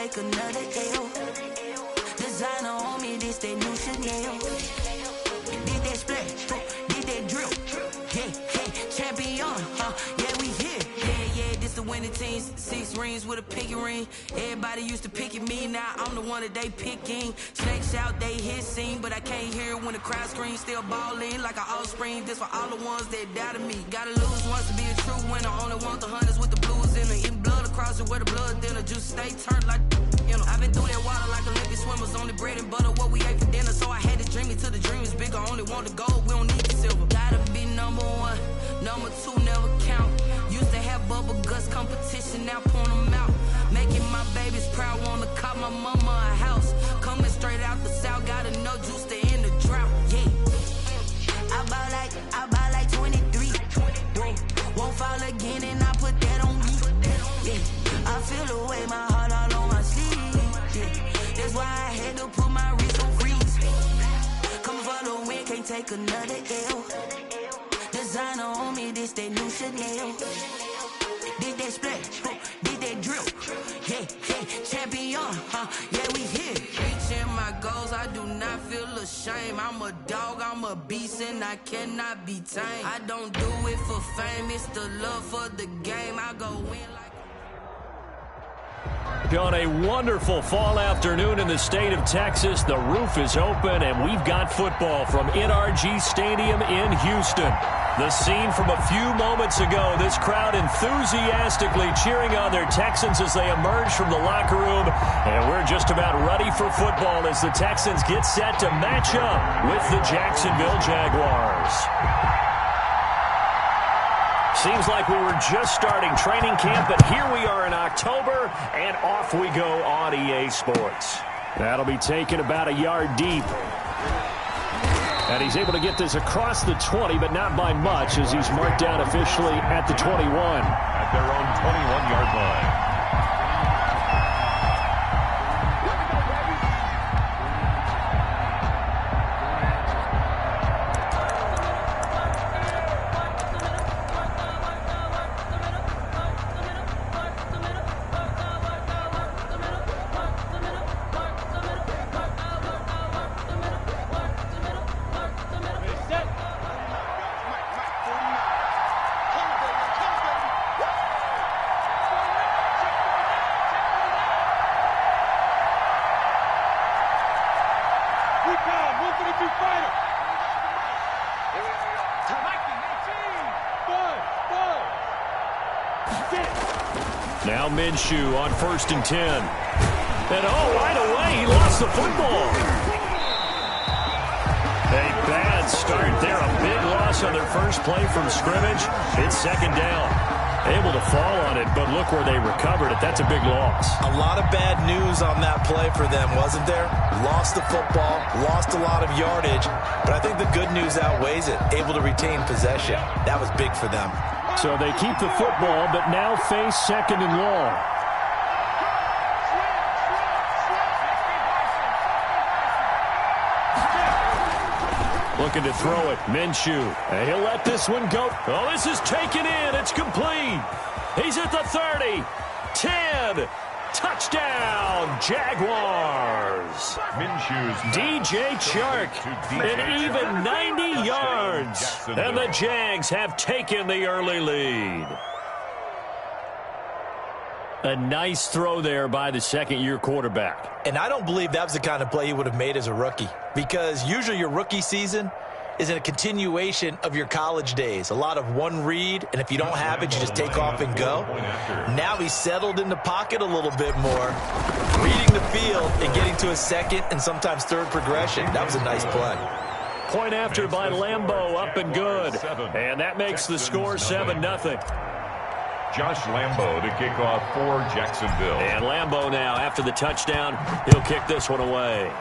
take another L. Designer on me, this that new Chanel. Did that splash, did that drill. Yeah, champion, yeah, we here. Yeah, this the winning teams. 6 rings with a pinky ring. Everybody used to pick at me, now I'm the one that they picking. Snake shout, they hit scene, but I can't hear it when the crowd screams. Still ballin' like an offspring. This for all the ones that doubted me. Gotta lose once to be a true winner. Only want the hunters with the blues in it. Eating blood across it where the blood dinner. Juice stay turned like you know. I've been through that water like Olympic swimmers. Only bread and butter what we ate for dinner. So I had to dream it till the dream is bigger. Only want the gold, we don't need the silver. Gotta be number 1, number 2 never count. Used to have bubble guts competition, now point them out. Making my babies proud, wanna call my mama a house. Coming straight out the south, gotta know juice to end the drought. Yeah, I bought like 23. Whoa, won't fall again and I put that on me. Yeah, I feel the way, my heart all on my sleeve. Yeah, that's why I had to put my wrist on freeze. Come for the win, can't take another L. Designer on me, this that new Chanel. Did that splash, did that drill. Yeah, champion, yeah, we here. Reaching my goals, I do not feel ashamed. I'm a dog, I'm a beast, and I cannot be tamed. I don't do it for fame, it's the love for the game. I go win like... On a wonderful fall afternoon in the state of Texas, the roof is open, and we've got football from NRG Stadium in Houston. The scene from a few moments ago, this crowd enthusiastically cheering on their Texans as they emerge from the locker room. And we're just about ready for football as the Texans get set to match up with the Jacksonville Jaguars. Seems like we were just starting training camp, but here we are in October, and off we go on EA Sports. That'll be taken about a yard deep. And he's able to get this across the 20, but not by much, as he's marked down officially at the 21. At their own 21-yard line. Now Minshew on 1st and 10. And right away, he lost the football. A bad start there. A big loss on their first play from scrimmage. It's 2nd down. Able to fall on it, but look where they recovered it. That's a big loss. A lot of bad news on that play for them, wasn't there? Lost the football, lost a lot of yardage, but I think the good news outweighs it. Able to retain possession. That was big for them. So they keep the football, but now face 2nd and long. Looking to throw it. Minshew. And he'll let this one go. Oh, this is taken in. It's complete. He's at the 30. 10. Touchdown, Jaguars. Minshew's DJ Chark. An even 90 yards. And the Jags have taken the early lead. A nice throw there by the second-year quarterback. And I don't believe that was the kind of play he would have made as a rookie, because usually your rookie season is a continuation of your college days. A lot of one read, and if you don't have it, you just take off and go. Now he's settled in the pocket a little bit more, reading the field and getting to a second and sometimes third progression. That was a nice play. Point after by Lambeau, up and good. And that makes the score 7-0. Josh Lambeau to kick off for Jacksonville. And Lambeau now, after the touchdown, he'll kick this one away.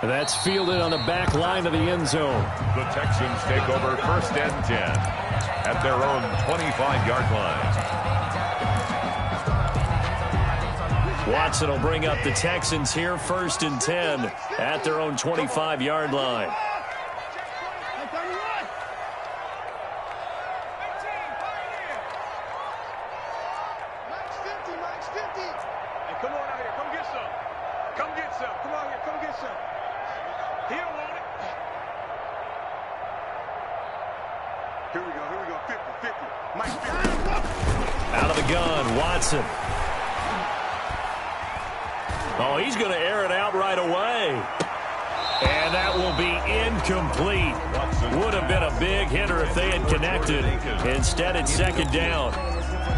That's fielded on the back line of the end zone. The Texans take over 1st and 10 at their own 25-yard line. Watson will bring up the Texans here 1st and 10 at their own 25-yard line. Here we go, 50-50. Mike 50. Out of the gun, Watson. Oh, he's going to air it out right away. And that will be incomplete. Would have been a big hitter if they had connected. Instead, it's second down.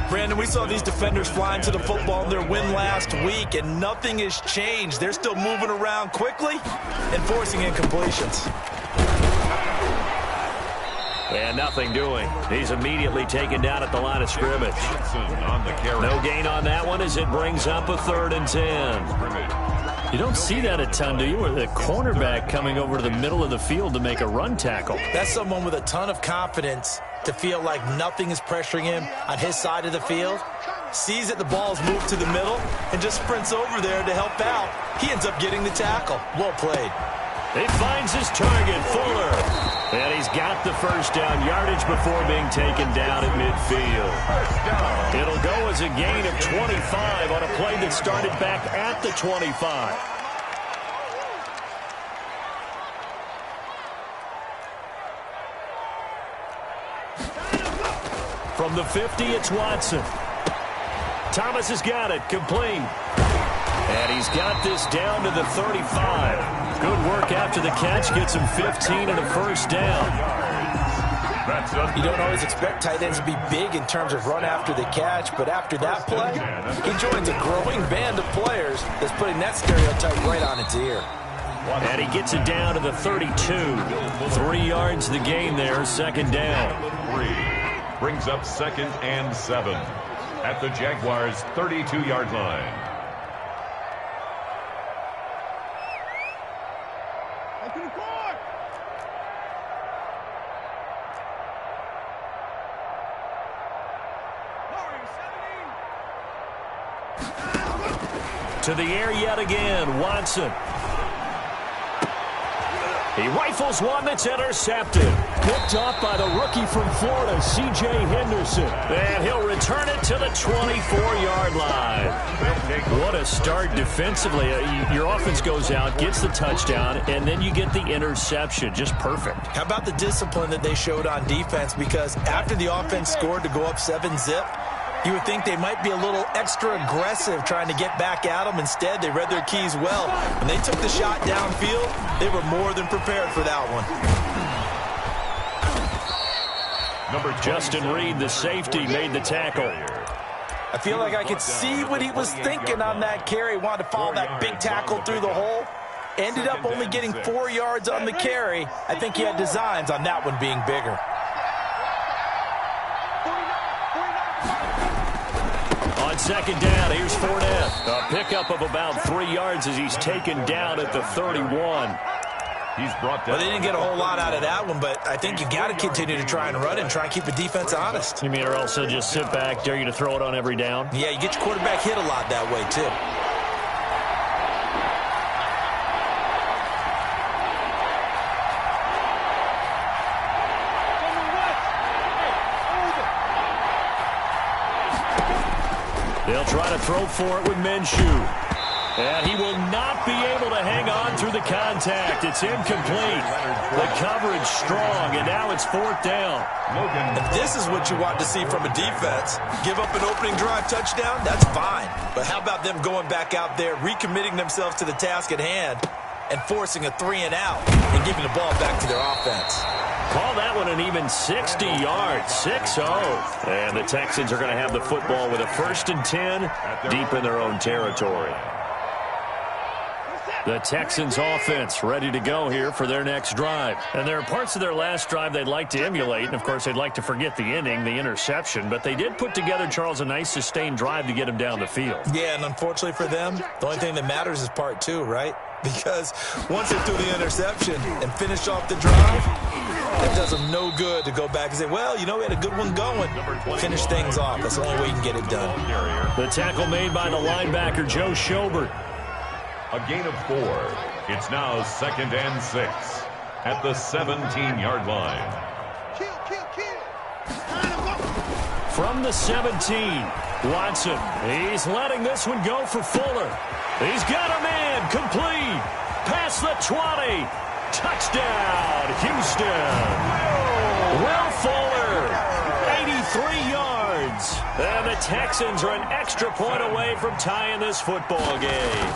Brandon, we saw these defenders flying to the football in their win last week, and nothing has changed. They're still moving around quickly and forcing incompletions. And nothing doing. He's immediately taken down at the line of scrimmage. No gain on that one as it brings up a 3rd and 10. You don't see that a ton, do you? Or the cornerback coming over to the middle of the field to make a run tackle. That's someone with a ton of confidence to feel like nothing is pressuring him on his side of the field. Sees that the ball's moved to the middle and just sprints over there to help out. He ends up getting the tackle. Well played. He finds his target, Fuller. And he's got the first down yardage before being taken down at midfield. It'll go as a gain of 25 on a play that started back at the 25. From the 50, it's Watson. Thomas has got it, complete. And he's got this down to the 35. Good work after the catch. Gets him 15 and a first down. You don't always expect tight ends to be big in terms of run after the catch, but after that play, he joins a growing band of players that's putting that stereotype right on its ear. And he gets it down to the 32. 3 yards the gain there, second down. 3 brings up 2nd and 7 at the Jaguars' 32-yard line. To the air yet again, Watson. He rifles one that's intercepted. Picked off by the rookie from Florida, C.J. Henderson. And he'll return it to the 24-yard line. What a start defensively. Your offense goes out, gets the touchdown, and then you get the interception. Just perfect. How about the discipline that they showed on defense? Because after the offense scored to go up 7-zip, you would think they might be a little extra aggressive trying to get back at them. Instead, they read their keys well. When they took the shot downfield, they were more than prepared for that one. Justin Reed, the safety, made the tackle. I feel like I could see what he was thinking on that carry. Wanted to follow that big tackle through the hole. Ended up only getting 4 yards on the carry. I think he had designs on that one being bigger. On second down, here's Fournette. A pickup of about 3 yards as he's taken down at the 31. He's brought down. Well, they didn't get a whole lot out of that one, but I think you got to continue to try and run and try and keep the defense honest. You mean or else they'll just sit back, dare you to throw it on every down? Yeah, you get your quarterback hit a lot that way, too. They'll try to throw for it with Minshew. And he will not be able to hang on through the contact. It's incomplete. The coverage strong, and now it's 4th down. And this is what you want to see from a defense. Give up an opening drive touchdown, that's fine. But how about them going back out there, recommitting themselves to the task at hand, and forcing a 3-and-out and giving the ball back to their offense. Call that one an even 60 yards, 6-0. And the Texans are going to have the football with a 1st and 10 deep in their own territory. The Texans offense ready to go here for their next drive. And there are parts of their last drive they'd like to emulate. And, of course, they'd like to forget the inning, the interception. But they did put together, Charles, a nice sustained drive to get him down the field. Yeah, and unfortunately for them, the only thing that matters is part 2, right? Because once they threw the interception and finished off the drive, it does them no good to go back and say, well, you know, we had a good one going. Finish things off. That's the only way you can get it done. The tackle made by the linebacker, Joe Schobert. A gain of 4. It's now 2nd and 6 at the 17-yard line. From the 17, Watson. He's letting this one go for Fuller. He's got him in, complete, past the 20, Touchdown, Houston. Will Fuller, 83 yards. And the Texans are an extra point away from tying this football game.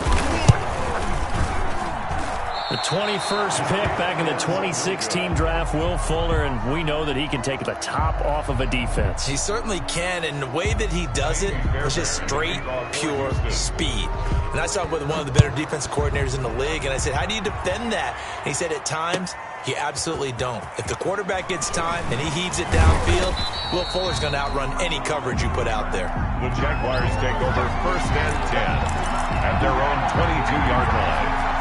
The 21st pick back in the 2016 draft, Will Fuller, and we know that he can take the top off of a defense. He certainly can, and the way that he does it is just straight, pure speed. And I talked with one of the better defensive coordinators in the league, and I said, how do you defend that? And he said, at times, you absolutely don't. If the quarterback gets time and he heaves it downfield, Will Fuller's going to outrun any coverage you put out there. The Jaguars take over 1st and 10 at their own 22-yard line.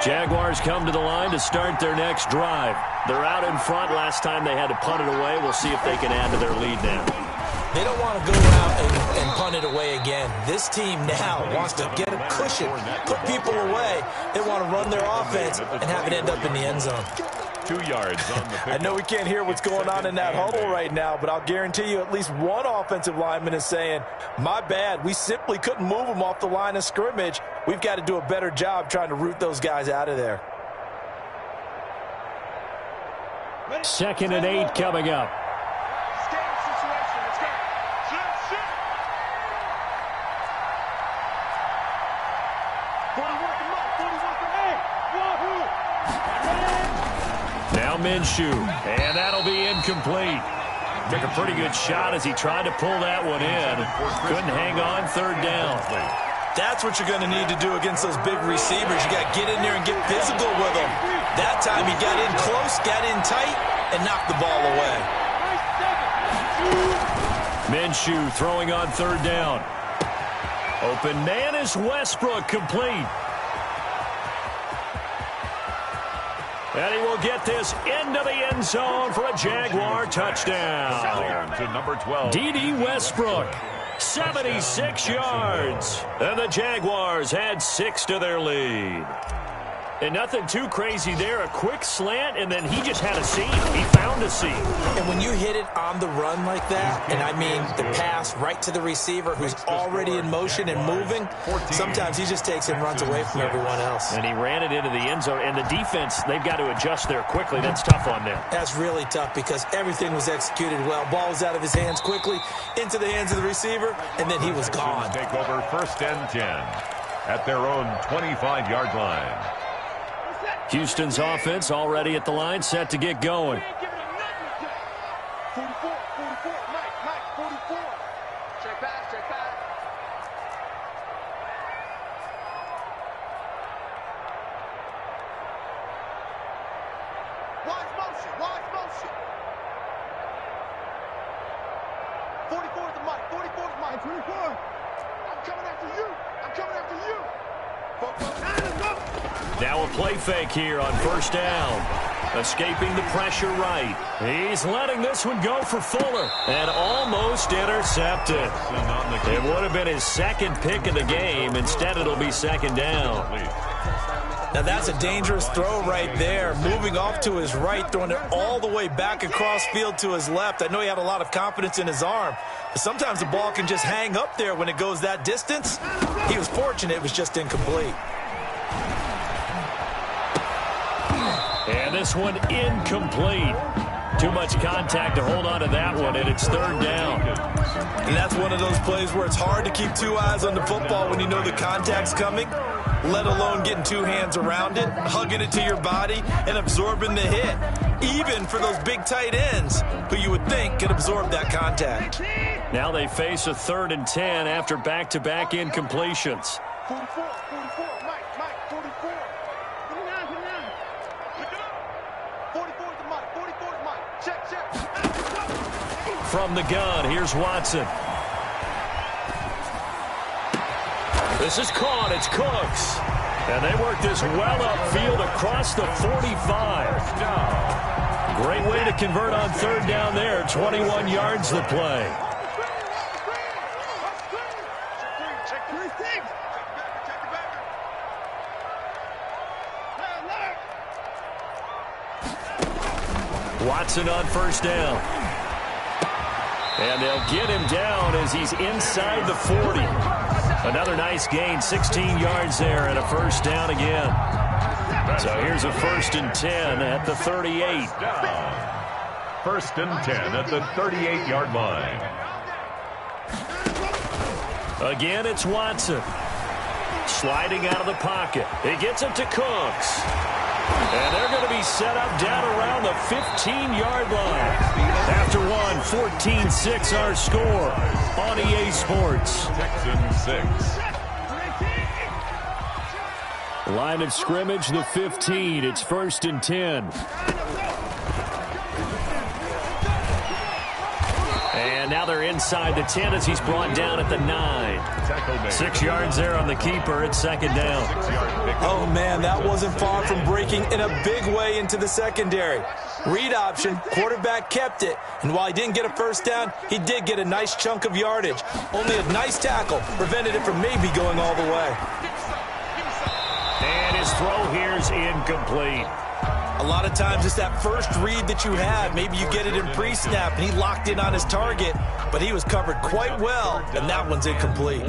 Jaguars come to the line to start their next drive. They're out in front. Last time they had to punt it away. We'll see if they can add to their lead now. They don't want to go out and punt it away again. This team now wants to get a cushion, put people away. They want to run their offense and have it end up in the end zone. 2 yards on the pick. I know we can't hear what's going on in that huddle right now, but I'll guarantee you at least one offensive lineman is saying, my bad, we simply couldn't move them off the line of scrimmage. We've got to do a better job trying to root those guys out of there. 2nd and 8 coming up. Now Minshew, and that'll be incomplete. Took a pretty good shot as he tried to pull that one in. Couldn't hang on, 3rd down. That's what you're going to need to do against those big receivers. You got to get in there and get physical with them. That time he got in close, got in tight, and knocked the ball away. Minshew throwing on 3rd down. Open man is Westbrook, complete. And he will get this into the end zone for a Jaguar touchdown. To number 12. D.D. Westbrook, 76 yards. And the Jaguars add 6 to their lead. And nothing too crazy there. A quick slant, and then he just had a seam. He found a seam. And when you hit it on the run like that, and I mean the pass right to the receiver who's already in motion and moving, sometimes he just takes and runs away from everyone else. And he ran it into the end zone. And the defense, they've got to adjust there quickly. That's tough on them. That's really tough because everything was executed well. Ball was out of his hands quickly, into the hands of the receiver, and then he was gone. Take over 1st and 10 at their own 25-yard line. Houston's offense already at the line, set to get going. 44, 44, Mike, 44. Check back, check back. Watch motion. 44 is the mic, 44 is Mike. 24. I'm coming after you. Now a play fake here on 1st down. Escaping the pressure right. He's letting this one go for Fuller. And almost intercepted. It would have been his 2nd pick of the game. Instead, it'll be 2nd down. Now that's a dangerous throw right there. Moving off to his right, throwing it all the way back across field to his left. I know he had a lot of confidence in his arm, but sometimes the ball can just hang up there when it goes that distance. He was fortunate it was just incomplete. And this one incomplete. Too much contact to hold on to that one, and it's 3rd down. And that's one of those plays where it's hard to keep 2 eyes on the football when you know the contact's coming, let alone getting 2 hands around it, hugging it to your body, and absorbing the hit. Even for those big tight ends who you would think could absorb that contact. Now they face a 3rd and 10 after back-to-back incompletions. 44, Mike, 44. 44 is the mic, 44 is Mike. Check. From the gun, here's Watson. This is caught. It's Cooks. And they work this well upfield across the 45. Great way to convert on 3rd down there. 21 yards the play. Watson on 1st down. And they'll get him down as he's inside the 40. Another nice gain, 16 yards there, and a first down again. So here's a 1st and 10 at the 38. 1st and 10 at the 38-yard line. Again, it's Watson. Sliding out of the pocket. He gets it to Cooks. And they're going to be set up down around the 15-yard line. After one, 14-6 our score on EA Sports. Texans 6. Line of scrimmage, the 15. It's 1st and 10. And now they're inside the 10 as he's brought down at the 9. 6 yards there on the keeper. It's 2nd down. Oh, man, that wasn't far from breaking in a big way into the secondary. Read option, quarterback kept it, and while he didn't get a first down, he did get a nice chunk of yardage. Only a nice tackle prevented it from maybe going all the way. And his throw here is incomplete. A lot of times it's that first read that you have. Maybe you get it in pre-snap, and he locked in on his target, but he was covered quite well, and that one's incomplete.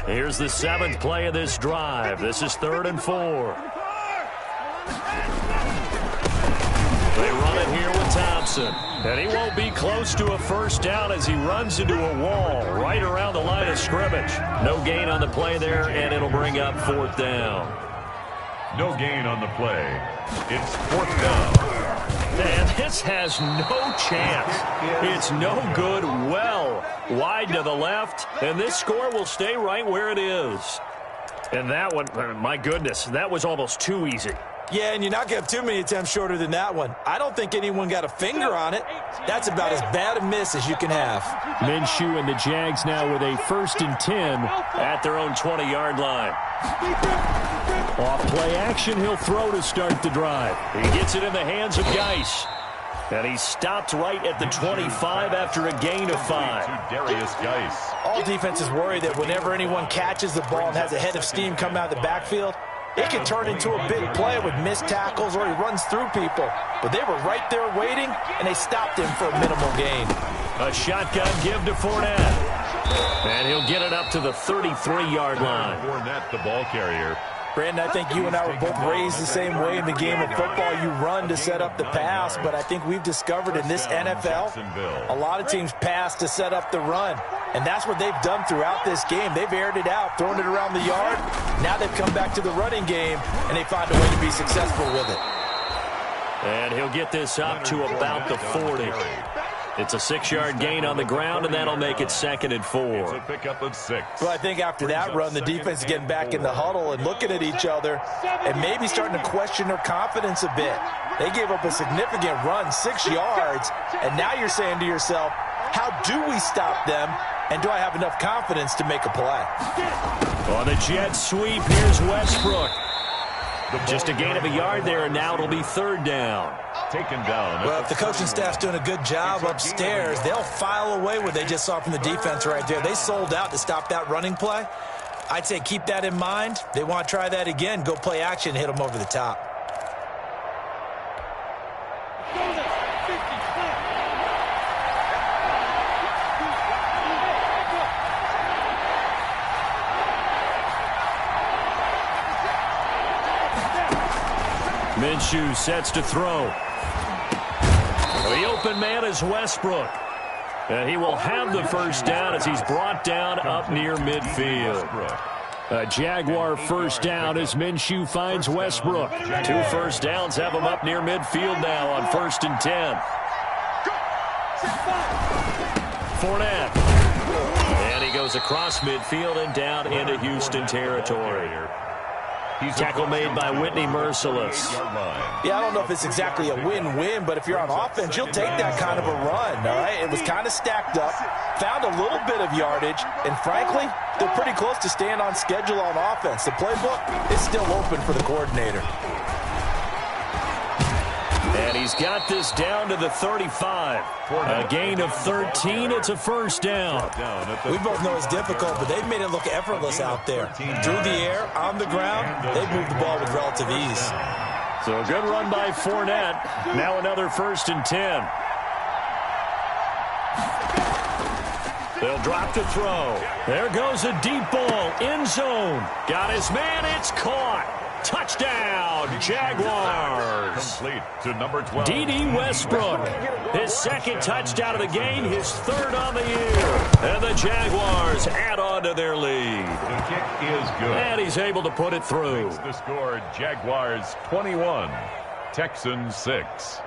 Here's the 7th play of this drive. This is 3rd and 4. They run it here with Thompson. And he won't be close to a first down as he runs into a wall right around the line of scrimmage. No gain on the play there, and it'll bring up 4th down. No gain on the play. It's 4th down. And this has no chance. It's no good. Well wide to the left, and this score will stay right where it is. And that one, my goodness, that was almost too easy. Yeah, and you're not going to have too many attempts shorter than that one. I don't think anyone got a finger on it. That's about as bad a miss as you can have. Minshew and the Jags now with a 1st and 10 at their own 20-yard line. Off play action, he'll throw to start the drive. He gets it in the hands of Geis. And he stopped right at the 25 after a gain of 5. Darius Geis. All defenses worry that whenever anyone catches the ball and has a head of steam coming out of the backfield, it can turn into a big play with missed tackles or he runs through people. But they were right there waiting, and they stopped him for a minimal gain. A shotgun give to Fournette. And he'll get it up to the 33-yard line. Fournette, the ball carrier. Brandon, I think you and I were both raised the same way in the game of football. You run to set up the pass, but I think we've discovered in this NFL, a lot of teams pass to set up the run. And that's what they've done throughout this game. They've aired it out, thrown it around the yard. Now they've come back to the running game, and they find a way to be successful with it. And he'll get this up to about the 40. It's a 6-yard gain on the ground, and that'll make it 2nd and 4. It's a pickup of 6. Well, I think after that run, the defense is getting back in the huddle and looking at each other and maybe starting to question their confidence a bit. They gave up a significant run, 6 yards, and now you're saying to yourself, how do we stop them, and do I have enough confidence to make a play? On the jet sweep, here's Westbrook. Just a gain of a yard there, and now it'll be 3rd down. Taken down. Well, if the coaching staff's doing a good job upstairs, they'll file away what they just saw from the defense right there. They sold out to stop that running play. I'd say keep that in mind. They want to try that again. Go play action, hit them over the top. Minshew sets to throw. The open man is Westbrook. And he will have the first down as he's brought down up near midfield. A Jaguar first down as Minshew finds Westbrook. 2 first downs have him up near midfield now on 1st and 10. Fournette. And he goes across midfield and down into Houston territory. Tackle made by Whitney Merciless. Yeah, I don't know if it's exactly a win-win, but if you're on offense, you'll take that kind of a run, all right? It was kind of stacked up, found a little bit of yardage, and frankly, they're pretty close to staying on schedule on offense. The playbook is still open for the coordinator. And he's got this down to the 35. A gain of 13. It's a first down. We both know it's difficult, but they've made it look effortless out there. Through the air, on the ground, they've moved the ball with relative ease. So a good run by Fournette. Now another 1st and 10. They'll drop to throw. There goes a deep ball. End zone. Got his man. It's caught. Touchdown, Jaguars. Complete to number 12. D.D. Westbrook. His second touchdown of the game, his third on the year. And the Jaguars add on to their lead. The kick is good. And he's able to put it through. Makes the score Jaguars 21, Texans 6.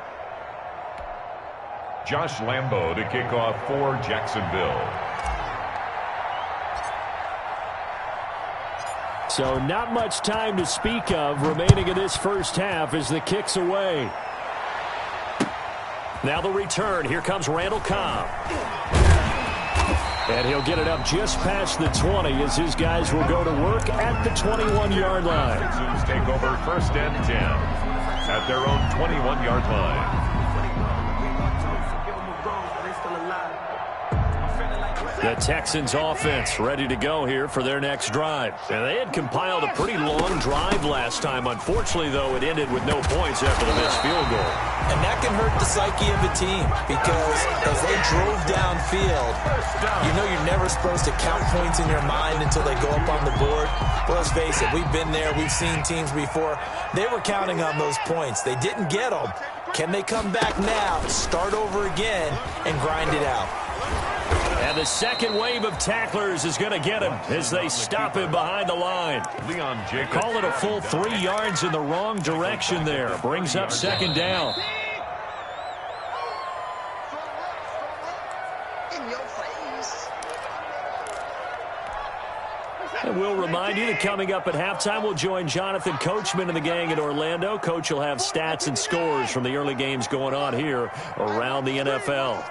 Josh Lambo to kick off for Jacksonville. So not much time to speak of remaining in this first half as the kick's away. Now the return. Here comes Randall Cobb. And he'll get it up just past the 20 as his guys will go to work at the 21-yard line. Texans take over first and 10 at their own 21-yard line. The Texans offense ready to go here for their next drive. And they had compiled a pretty long drive last time. Unfortunately, though, it ended with no points after the missed field goal. And that can hurt the psyche of a team because as they drove downfield, you know you're never supposed to count points in your mind until they go up on the board. But let's face it, we've been there. We've seen teams before. They were counting on those points. They didn't get them. Can they come back now, start over again, and grind it out? And the second wave of tacklers is going to get him as they stop him behind the line. Leon Jacobs. Call it a full 3 yards in the wrong direction there. Brings up second down. And we'll remind you that coming up at halftime, we'll join Jonathan Coachman and the gang in Orlando. Coach will have stats and scores from the early games going on here around the NFL.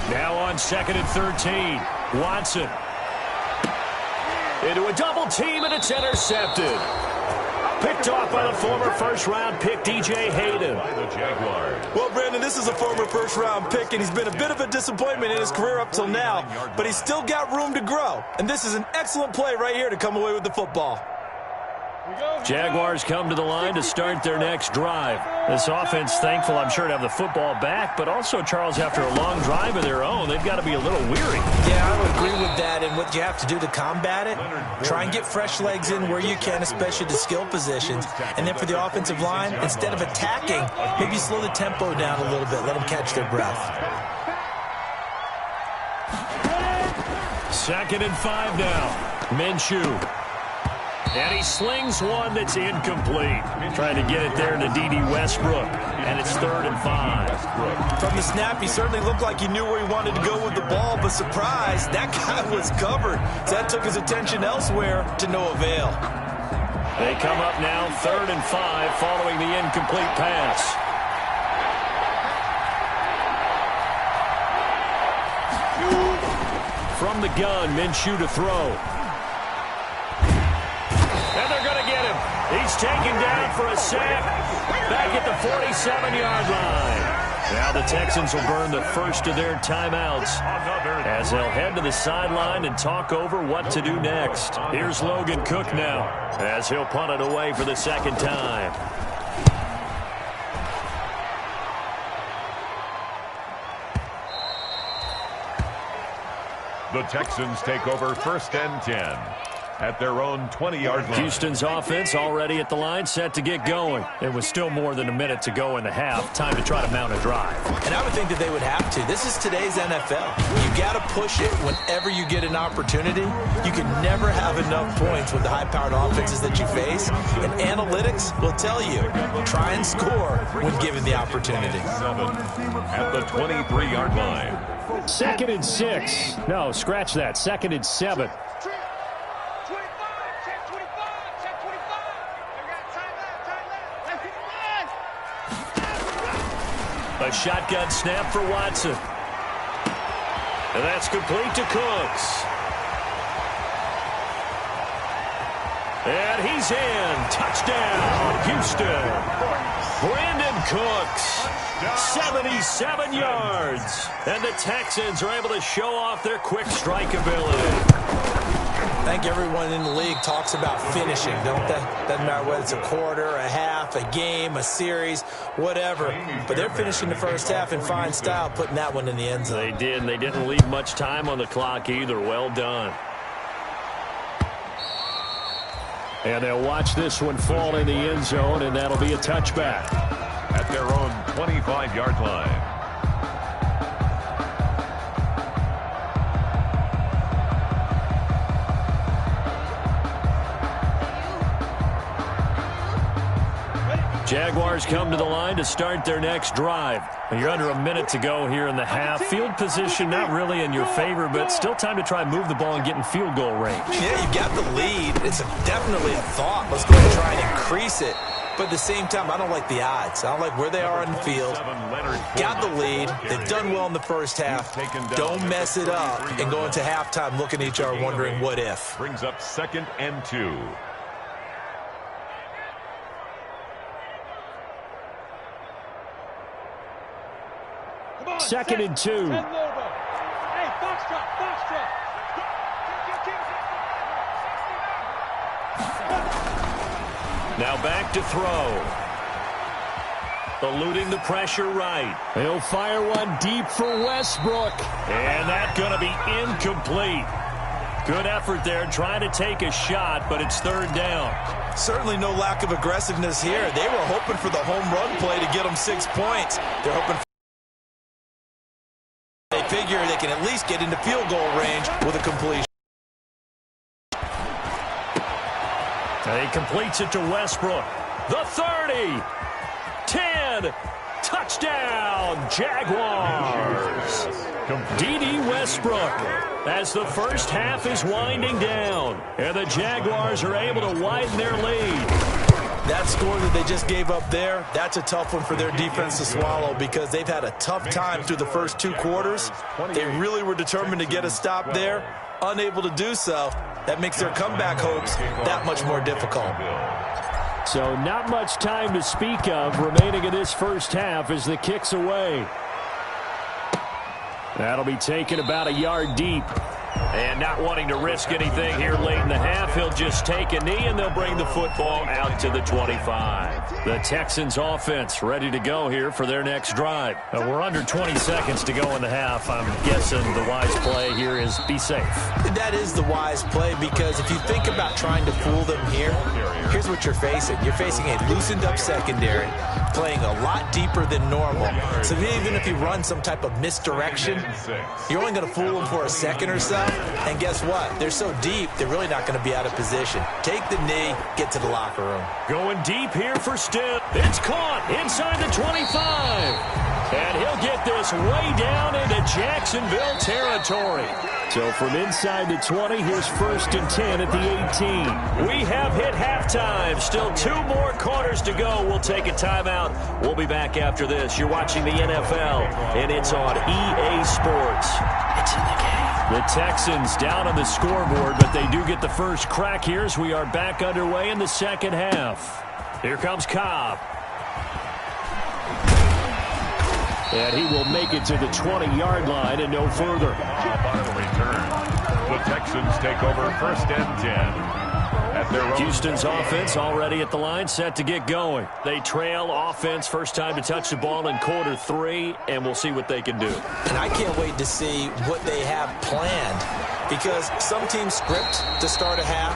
Now on second and 13, Watson. Into a double team, and it's intercepted. Picked off by the former first-round pick, DJ Hayden. By the Jaguars. Well, Brandon, this is a former first-round pick, and he's been a bit of a disappointment in his career up till now, but he's still got room to grow. And this is an excellent play right here to come away with the football. Jaguars come to the line to start their next drive. This offense, thankful, I'm sure, to have the football back, but also, Charles, after a long drive of their own, they've got to be a little weary. Yeah, I would agree with that, and what you have to do to combat it, try and get fresh legs in where you can, especially the skill positions. And then for the offensive line, instead of attacking, maybe slow the tempo down a little bit, let them catch their breath. Second and 5 now. Minshew. And he slings one that's incomplete. Trying to get it there to D.D. Westbrook. And it's 3rd and 5. From the snap, he certainly looked like he knew where he wanted to go with the ball, but surprise, that guy was covered. So that took his attention elsewhere to no avail. They come up now 3rd and 5 following the incomplete pass. From the gun, Minshew to throw. And they're going to get him. He's taken down for a sack. Back at the 47-yard line. Now the Texans will burn the first of their timeouts as they'll head to the sideline and talk over what to do next. Here's Logan Cook now as he'll punt it away for the second time. The Texans take over first and 10 at their own 20-yard line. Houston's offense already at the line, set to get going. It was still more than a minute to go in the half. Time to try to mount a drive. And I would think that they would have to. This is today's NFL. You got to push it whenever you get an opportunity. You can never have enough points with the high-powered offenses that you face. And analytics will tell you, try and score when given the opportunity. 7 at the 23-yard line. 2nd and 6. No, scratch that. 2nd and 7. A shotgun snap for Watson. And that's complete to Cooks. And he's in. Touchdown, Houston. Brandon Cooks, 77 yards. And the Texans are able to show off their quick strike ability. I think everyone in the league talks about finishing, don't they? Doesn't matter whether it's a quarter, a half, a game, a series, whatever. But they're finishing the first half in fine style, putting that one in the end zone. They did, and they didn't leave much time on the clock either. Well done. And they'll watch this one fall in the end zone, and that'll be a touchback. At their own 25-yard line. Jaguars come to the line to start their next drive. You're under a minute to go here in the half. Field position not really in your favor, but still time to try and move the ball and get in field goal range. Yeah, you got the lead. It's definitely a thought. Let's go and try and increase it. But at the same time, I don't like the odds. I don't like where they are on the field. Got the lead. They've done well in the first half. Don't mess it up and go into halftime looking at each other wondering what if. Brings up 2nd and 2. Second and 2. Hey, foxtrot. Now back to throw. Eluding the pressure right. He'll fire one deep for Westbrook. And that's going to be incomplete. Good effort there trying to take a shot, but it's 3rd down. Certainly no lack of aggressiveness here. They were hoping for the home run play to get them 6 points. They're hoping for they figure they can at least get into field goal range with a completion. He completes it to Westbrook. The 30. 10. Touchdown, Jaguars. D.D. Westbrook as the first half is winding down. And the Jaguars are able to widen their lead. That score that they just gave up there, that's a tough one for their defense to swallow because they've had a tough time through the first 2 quarters. They really were determined to get a stop there, unable to do so. That makes their comeback hopes that much more difficult. So not much time to speak of remaining in this first half as the kick's away. That'll be taken about a yard deep. And not wanting to risk anything here late in the half, he'll just take a knee, and they'll bring the football out to the 25. The Texans offense ready to go here for their next drive. We're under 20 seconds to go in the half. I'm guessing the wise play here is be safe. That is the wise play because if you think about trying to fool them here, here's what you're facing. You're facing a loosened up secondary, playing a lot deeper than normal. So even if you run some type of misdirection, you're only going to fool them for a second or so. And guess what? They're so deep, they're really not going to be out of position. Take the knee, get to the locker room. Going deep here for Still. It's caught inside the 25. And he'll get this way down into Jacksonville territory. So from inside the 20, here's 1st and 10 at the 18. We have hit halftime. Still 2 more quarters to go. We'll take a timeout. We'll be back after this. You're watching the NFL, and it's on EA Sports. It's in the game. The Texans down on the scoreboard, but they do get the first crack here as we are back underway in the second half. Here comes Cobb. And he will make it to the 20-yard line and no further. On the return, the Texans take over 1st and 10. Houston's offense already at the line, set to get going. They trail offense, first time to touch the ball in quarter 3, and we'll see what they can do. And I can't wait to see what they have planned because some teams script to start a half.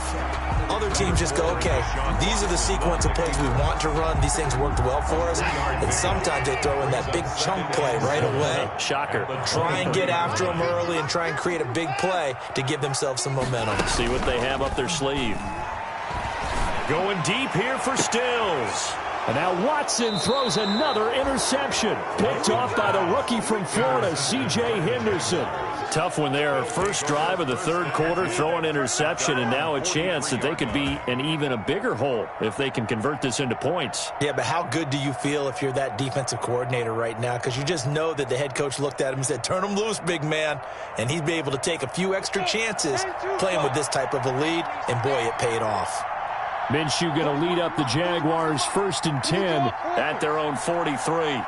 Other teams just go, okay, these are the sequence of plays we want to run. These things worked well for us. And sometimes they throw in that big chunk play right away. Shocker. Try and get after them early and try and create a big play to give themselves some momentum. See what they have up their sleeve. Going deep here for Stills. And now Watson throws another interception. Picked off by the rookie from Florida, C.J. Henderson. Tough one there. First drive of the 3rd quarter, throw an interception, and now a chance that they could be in even a bigger hole if they can convert this into points. Yeah, but how good do you feel if you're that defensive coordinator right now? Because you just know that the head coach looked at him and said, turn him loose, big man. And he'd be able to take a few extra chances playing with this type of a lead, and boy, it paid off. Minshew going to lead up the Jaguars 1st and 10 at their own 43.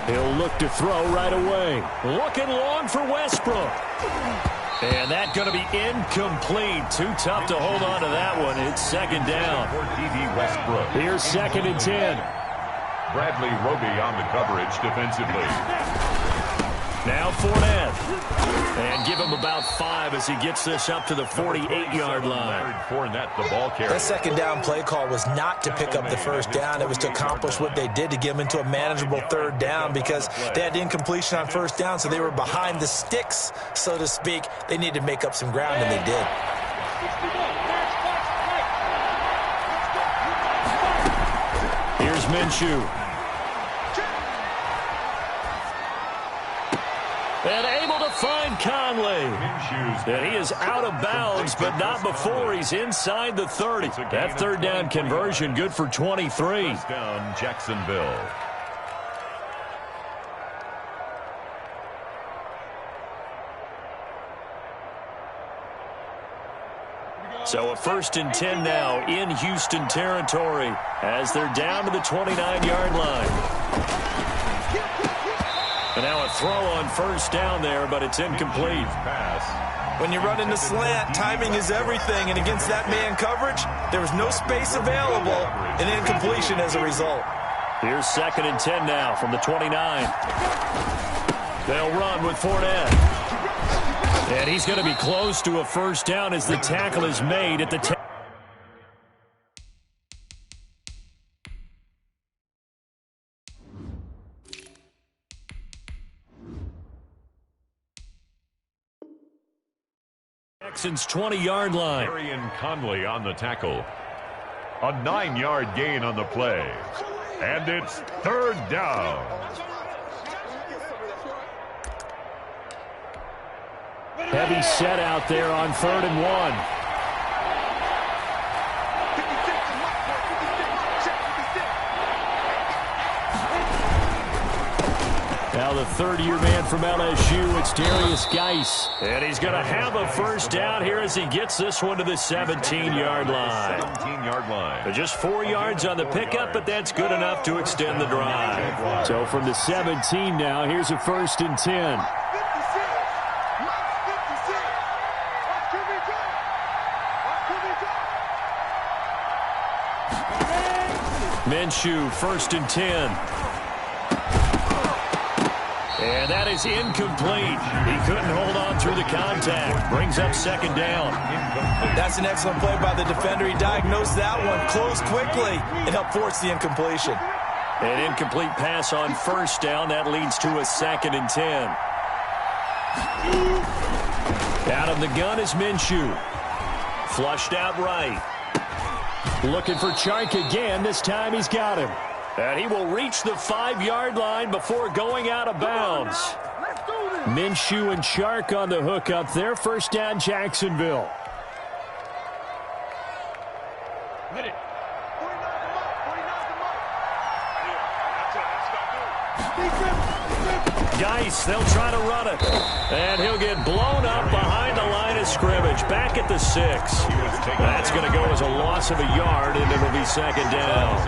He'll look to throw right away. Looking long for Westbrook. And that's going to be incomplete. Too tough to hold on to that one. It's second down. Westbrook. Here's 2nd and 10. Bradley Roby on the coverage defensively. Now Fournette. And give him about 5 as he gets this up to the 48-yard line. Fournette, the ball carrier. That second down play call was not to pick up the first down. It was to accomplish what they did to get them into a manageable third down because they had incompletion on first down, so they were behind the sticks, so to speak. They needed to make up some ground, and they did. Here's Minshew. And able to find Conley. And he is out of bounds, but not before he's inside the 30. That third down conversion good for 23. Down Jacksonville. So a 1st and 10 now in Houston territory as they're down to the 29-yard line. And now a throw on first down there, but it's incomplete. When you run into slant, timing is everything. And against that man coverage, there was no space available, and incompletion as a result. Here's 2nd and 10 now from the 29. They'll run with Fournette. And he's going to be close to a first down as the tackle is made at the 10. Texans 20-yard line. Arian Conley on the tackle. A 9-yard gain on the play. And it's third down. Heavy set out there on 3rd and 1. Now the third-year man from LSU, it's Darius Geis. And he's going to have a first down here as he gets this one to the 17-yard line. 17-yard line. Just 4 yards on the pickup, but that's good enough to extend the drive. So from the 17 now, here's a 1st and 10. Minshew, 1st and 10. And that is incomplete. He couldn't hold on through the contact. Brings up 2nd down. That's an excellent play by the defender. He diagnosed that one, closed quickly, and helped force the incompletion. An incomplete pass on first down. That leads to a 2nd and 10. Out of the gun is Minshew. Flushed out right. Looking for Chark again. This time he's got him. And he will reach the 5-yard line before going out of bounds. Minshew and Chark on the hook up there. First down, Jacksonville. Geis, they'll try to run it. And he'll get blown up behind the line of scrimmage. Back at the 6. That's going to go as a loss of a yard, and it'll be 2nd down.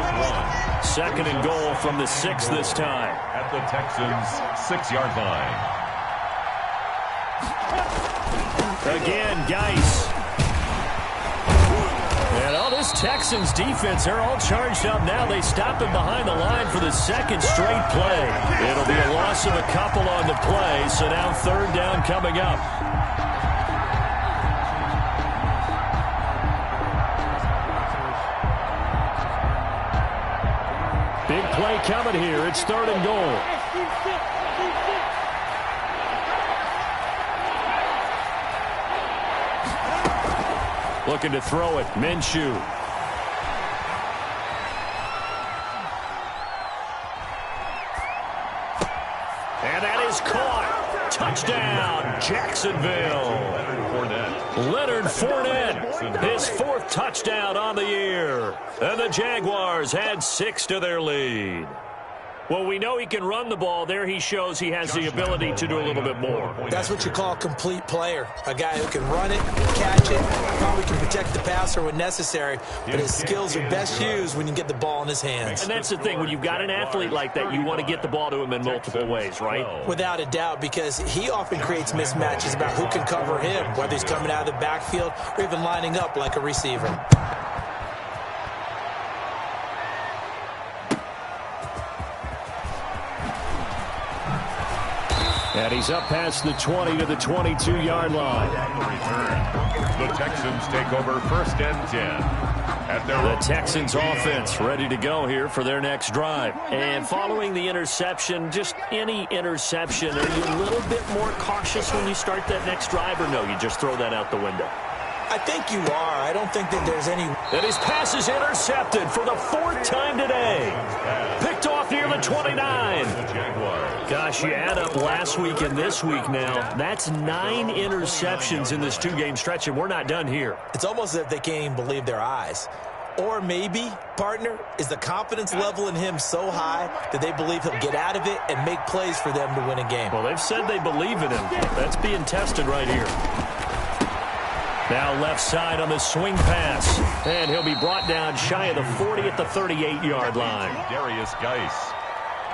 2nd and goal from the 6 this time. At the Texans' 6-yard line. Again, Geis. And all this Texans defense, they're all charged up now. They stop him behind the line for the 2nd straight play. It'll be a loss of a couple on the play, so now 3rd down coming up. Big play coming here. It's 3rd and goal. Looking to throw it. Minshew. And that is caught. Touchdown, Jacksonville. Leonard Fournette, his 4th touchdown on the year. And the Jaguars add 6 to their lead. Well, we know he can run the ball. There he shows he has the ability to do a little bit more. That's what you call a complete player. A guy who can run it, catch it, probably can protect the passer when necessary, but his skills are best used when you get the ball in his hands. And that's the thing. When you've got an athlete like that, you want to get the ball to him in multiple ways, right? Without a doubt, because he often creates mismatches about who can cover him, whether he's coming out of the backfield or even lining up like a receiver. And he's up past the 20 to the 22-yard line. The Texans take over 1st and 10. The Texans offense ready to go here for their next drive. And following the interception, just any interception, are you a little bit more cautious when you start that next drive, or no, you just throw that out the window? I think you are. I don't think that there's any... And his pass is intercepted for the 4th time today. Picked off near the 29. Gosh, you add up last week and this week now. That's 9 interceptions in this 2-game stretch, and we're not done here. It's almost as if they can't even believe their eyes. Or maybe, partner, is the confidence level in him so high that they believe he'll get out of it and make plays for them to win a game. Well, they've said they believe in him. That's being tested right here. Now left side on the swing pass. And he'll be brought down shy of the 40 at the 38-yard line. Darius Geis.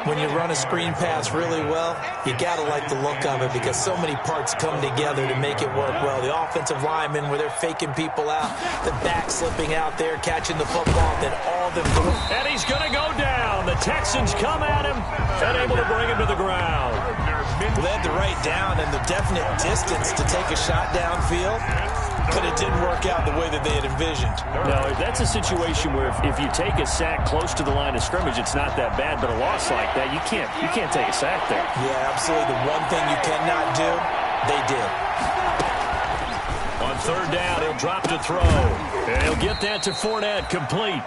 When you run a screen pass really well, you got to like the look of it because so many parts come together to make it work well. The offensive linemen where they're faking people out, the back slipping out there, catching the football, then all of them go. And he's going to go down. The Texans come at him and able to bring him to the ground. They had the right down and the definite distance to take a shot downfield, but it didn't work out the way that they had envisioned. No, that's a situation where if you take a sack close to the line of scrimmage, it's not that bad, but a loss like that, you can't take a sack there. Yeah, absolutely. The one thing you cannot do, they did. On 3rd down, he'll drop to throw. And he'll get that to Fournette, complete.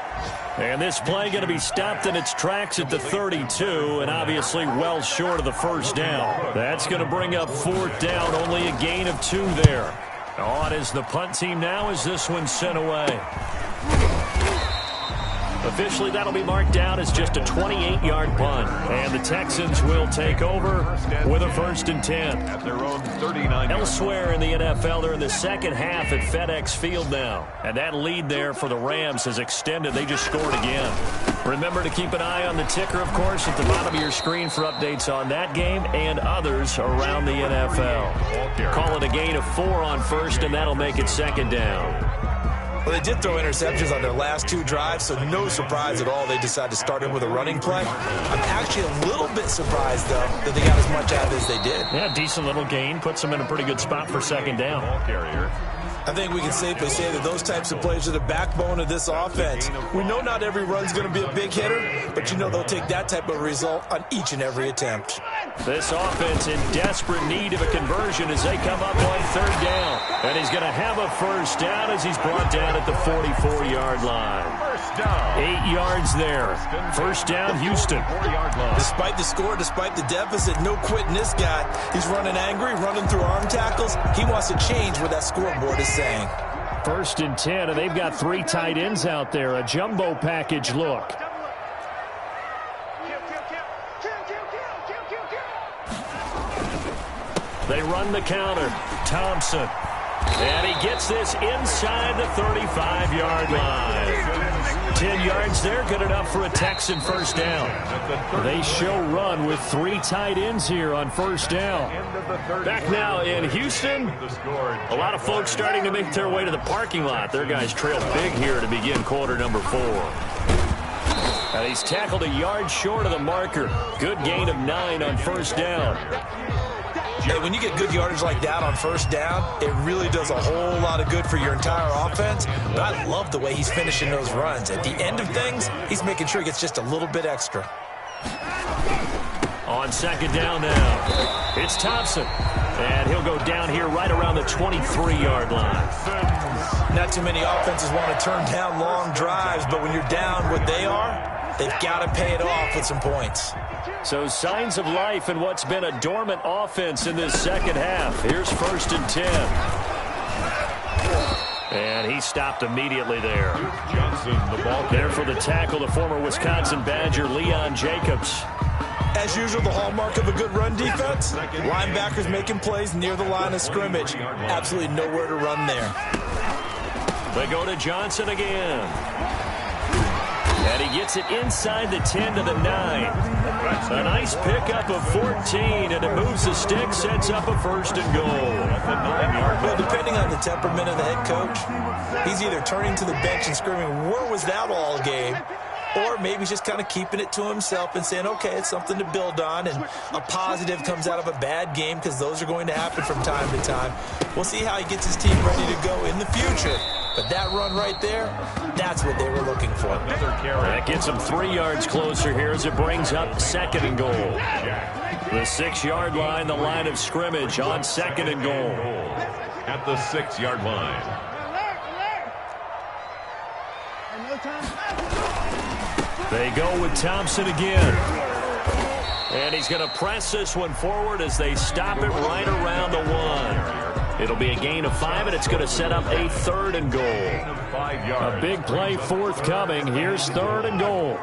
And this play going to be stopped in its tracks at the 32, and obviously well short of the 1st down. That's going to bring up 4th down, only a gain of 2 there. On is the punt team now as this one's sent away. Officially, that'll be marked down as just a 28-yard punt. And the Texans will take over with a 1st and 10. At their own 39. Elsewhere in the NFL, they're in the second half at FedEx Field now. And that lead there for the Rams has extended. They just scored again. Remember to keep an eye on the ticker, of course, at the bottom of your screen for updates on that game and others around the NFL. Call it a gain of 4 on 1st, and that'll make it 2nd down. Well, they did throw interceptions on their last 2 drives, so no surprise at all they decided to start in with a running play. I'm actually a little bit surprised, though, that they got as much out of it as they did. Yeah, decent little gain. Puts them in a pretty good spot for 2nd down. I think we can safely say that those types of plays are the backbone of this offense. We know not every run's going to be a big hitter, but you know they'll take that type of result on each and every attempt. This offense in desperate need of a conversion as they come up on 3rd down. And he's going to have a 1st down as he's brought down at the 44-yard line. 8 yards there. 1st down, Houston. Despite the score, despite the deficit, no quitting this guy. He's running angry, running through arm tackles. He wants to change what that scoreboard is saying. 1st and 10, and they've got 3 tight ends out there. A jumbo package look. They run the counter. Thompson. And he gets this inside the 35-yard line. 10 yards there, good enough for a Texan 1st down. They show run with 3 tight ends here on 1st down. Back now in Houston. A lot of folks starting to make their way to the parking lot. Their guys trail big here to begin quarter number 4. And he's tackled a yard short of the marker. Good gain of 9 on 1st down. Hey, when you get good yardage like that on 1st down, it really does a whole lot of good for your entire offense. But I love the way he's finishing those runs. At the end of things, he's making sure he gets just a little bit extra. On 2nd down now, it's Thompson. And he'll go down here right around the 23-yard line. Not too many offenses want to turn down long drives, but when you're down what they are, they've got to pay it off with some points. So signs of life in what's been a dormant offense in this second half. Here's 1st and 10. And he stopped immediately there. Johnson, the ball there for the tackle, the former Wisconsin Badger, Leon Jacobs. As usual, the hallmark of a good run defense, linebackers making plays near the line of scrimmage. Absolutely nowhere to run there. They go to Johnson again. And he gets it inside the 10 to the 9. A nice pickup of 14, and it moves the stick, sets up a 1st and goal. Well, depending on the temperament of the head coach, he's either turning to the bench and screaming, "Where was that all game?" Or maybe he's just kind of keeping it to himself and saying, okay, it's something to build on, and a positive comes out of a bad game, because those are going to happen from time to time. We'll see how he gets his team ready to go in the future. But that run right there, that's what they were looking for. That gets him 3 yards closer here as it brings up 2nd and goal. The 6-yard line, the line of scrimmage on 2nd and goal. At the 6-yard line. They go with Thompson again. And he's going to press this one forward as they stop it right around the 1. It'll be a gain of 5, and it's going to set up a 3rd and goal. A big play forthcoming. Here's 3rd and goal.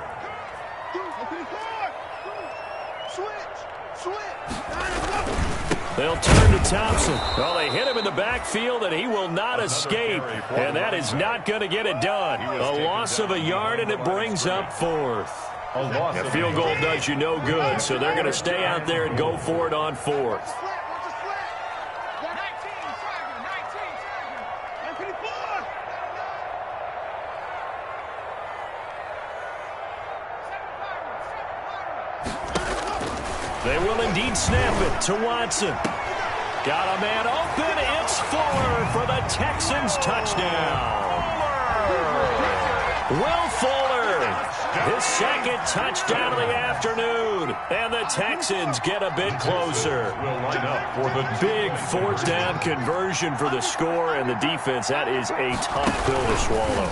They'll turn to Thompson. Well, they hit him in the backfield, and he will not escape. And that is not going to get it done. A loss of a yard, and it brings up 4th. A field goal does you no good, so they're going to stay out there and go for it on 4th. They will indeed snap it to Watson. Got a man open. It's Fuller for the Texans touchdown. Will Fuller, his 2nd touchdown of the afternoon. And the Texans get a bit closer. Big 4th down conversion for the score, and the defense, that is a tough pill to swallow.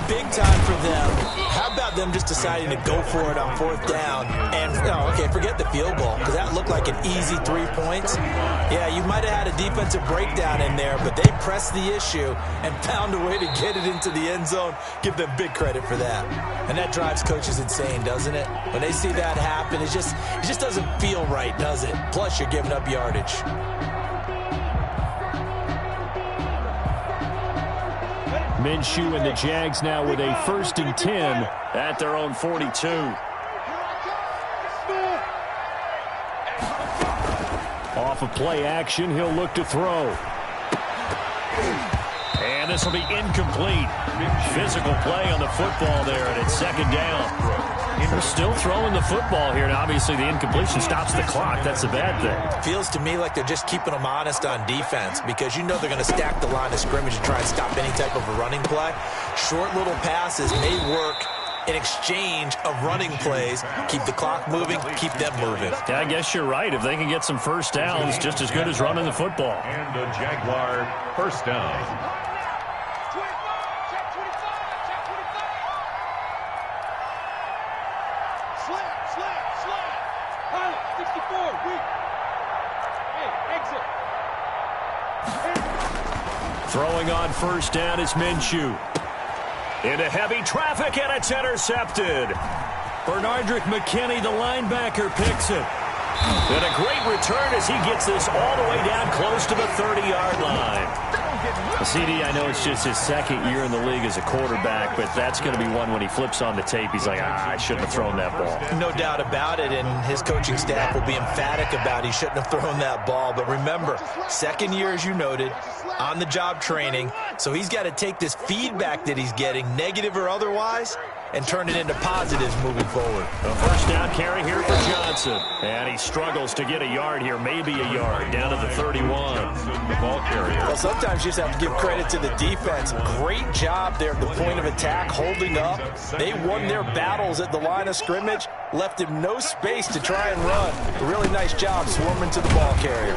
Big time for them. How about them just deciding to go for it on 4th down? And, okay, forget the field goal, because that looked like an easy 3 points. Yeah, you might have had a defensive breakdown in there, but they pressed the issue and found a way to get it into the end zone. Give them big credit for that. And that drives coaches insane, doesn't it? When they see that happen, it just doesn't feel right, does it? Plus, you're giving up yardage. Minshew and the Jags now with a 1st and 10 at their own 42. Off of play action, he'll look to throw. And this will be incomplete. Physical play on the football there, and it's 2nd down. They're still throwing the football here, and obviously the incompletion stops the clock. That's the bad thing. Feels to me like they're just keeping them honest on defense, because you know they're going to stack the line of scrimmage and try and stop any type of a running play. Short little passes may work in exchange of running plays. Keep the clock moving, keep them moving. Yeah, I guess you're right. If they can get some 1st downs, just as good as running the football. And the Jaguar 1st down. Throwing on 1st down is Minshew. Into heavy traffic, and it's intercepted. Bernardrick McKinney, the linebacker, picks it. And a great return as he gets this all the way down close to the 30-yard line. CD, I know it's just his 2nd year in the league as a quarterback, but that's going to be one when he flips on the tape. He's like, I shouldn't have thrown that ball. No doubt about it, and his coaching staff will be emphatic about he shouldn't have thrown that ball. But remember, 2nd year, as you noted, on-the-job training, so he's got to take this feedback that he's getting, negative or otherwise, and turn it into positives moving forward. A 1st down carry here for Johnson. And he struggles to get a yard here, maybe a yard, down to the 31. The ball carrier. Well, sometimes you just have to give credit to the defense. Great job there at the point of attack, holding up. They won their battles at the line of scrimmage, left him no space to try and run. A really nice job swarming to the ball carrier.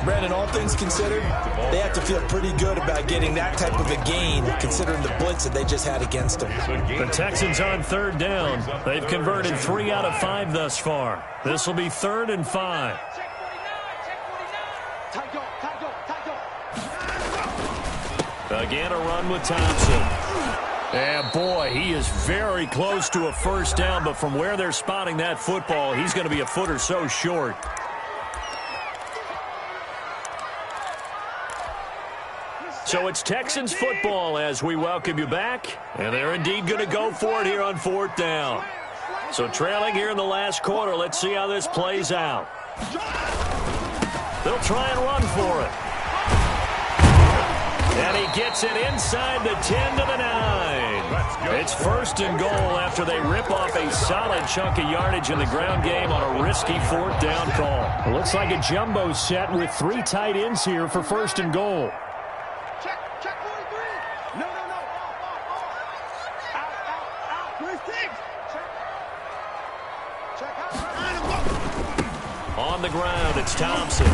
Brandon, all things considered, they have to feel pretty good about getting that type of a gain, considering the blitz that they just had against them. The Texans on 3rd down. They've converted 3 out of 5 thus far. This will be 3rd and 5. Again, a run with Thompson. And boy, he is very close to a first down, but from where they're spotting that football, he's going to be a foot or so short. So it's Texans football as we welcome you back, and they're indeed going to go for it here on fourth down. So trailing here in the last quarter, let's see how this plays out. They'll try and run for it. And he gets it inside the 10 to the 9. It's first and goal after they rip off a solid chunk of yardage in the ground game on a risky fourth down call. It looks like a jumbo set with 3 tight ends here for first and goal. Check 43. No. Out. Where's Diggs? Check out. On the ground, it's Thompson.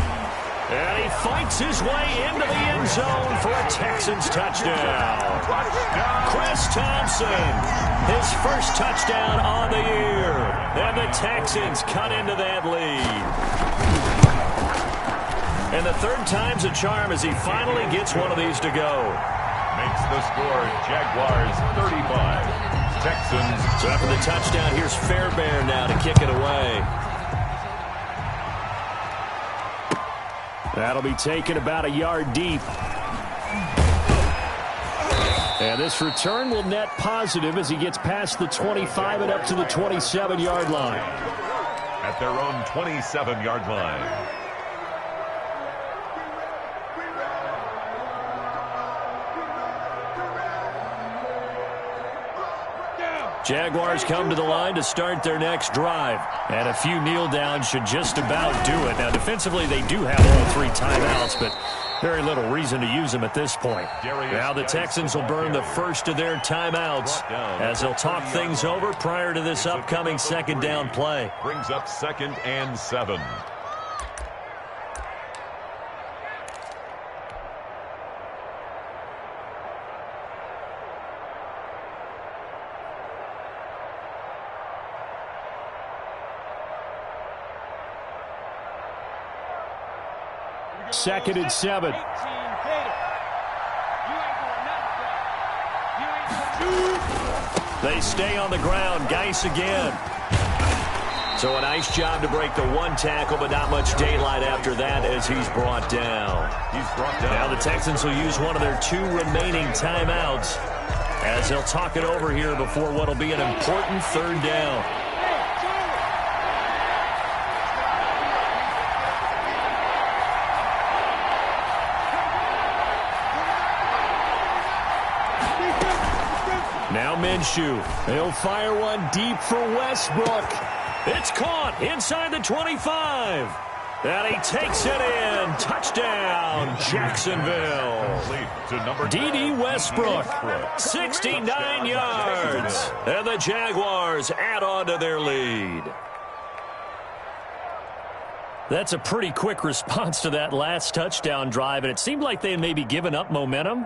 And he fights his way into the end zone for a Texans touchdown. Chris Thompson, his first touchdown on the year. And the Texans cut into that lead. And the third time's a charm as he finally gets one of these to go. Makes the score Jaguars 35. Texans. So after the touchdown, here's Fairbairn now to kick it away. That'll be taken about a yard deep. And this return will net positive as he gets past the 25 and up to the 27-yard line. At their own 27-yard line. Jaguars come to the line to start their next drive. And a few kneel downs should just about do it. Now, defensively, they do have all 3 timeouts, but very little reason to use them at this point. Now the Texans will burn the first of their timeouts as they'll talk things over prior to this upcoming second down play. Brings up 2nd and 7. Second and 7. They stay on the ground. Geis again. So a nice job to break the 1 tackle, but not much daylight after that as he's brought down. Now the Texans will use one of their 2 remaining timeouts as they'll talk it over here before what will be an important third down. Now Minshew. He'll fire one deep for Westbrook. It's caught inside the 25. And he takes it in. Touchdown, Jacksonville. D.D. Westbrook, 69 yards. And the Jaguars add on to their lead. That's a pretty quick response to that last touchdown drive, and it seemed like they had maybe given up momentum.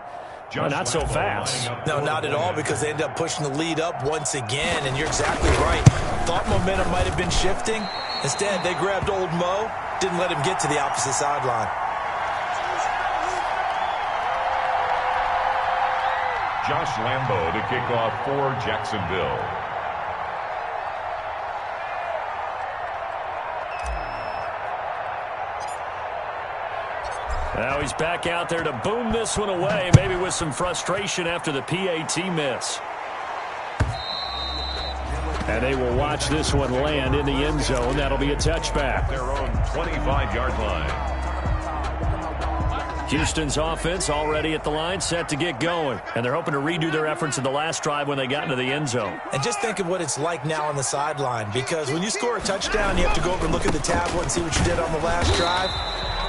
Well, not so fast. No, not at all, because they ended up pushing the lead up once again, and you're exactly right. Thought momentum might have been shifting. Instead, they grabbed old Mo, didn't let him get to the opposite sideline. Josh Lambo to kick off for Jacksonville. Now he's back out there to boom this one away, maybe with some frustration after the PAT miss. And they will watch this one land in the end zone. That'll be a touchback. Their own 25-yard line. Houston's offense already at the line, set to get going. And they're hoping to redo their efforts in the last drive when they got into the end zone. And just think of what it's like now on the sideline, because when you score a touchdown, you have to go over and look at the tablet and see what you did on the last drive.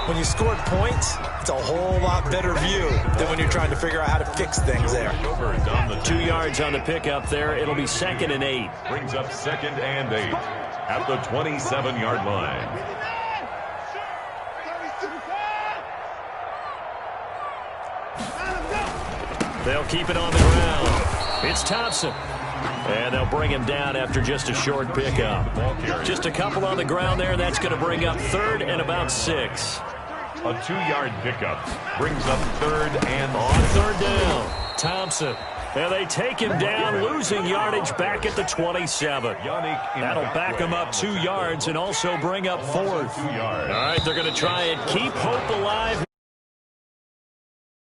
When you scored points, it's a whole lot better view than when you're trying to figure out how to fix things there. 2 yards on the pickup there. It'll be 2nd and 8. Brings up 2nd and 8 at the 27-yard line. They'll keep it on the ground. It's Thompson. And they'll bring him down after just a short pickup. Just a couple on the ground there. That's going to bring up 3rd and about 6. A 2-yard pickup brings up 3rd and on 3rd down. Thompson. And they take him down, losing yardage back at the 27. That'll back him up 2 yards and also bring up 4th. All right, they're going to try and keep hope alive.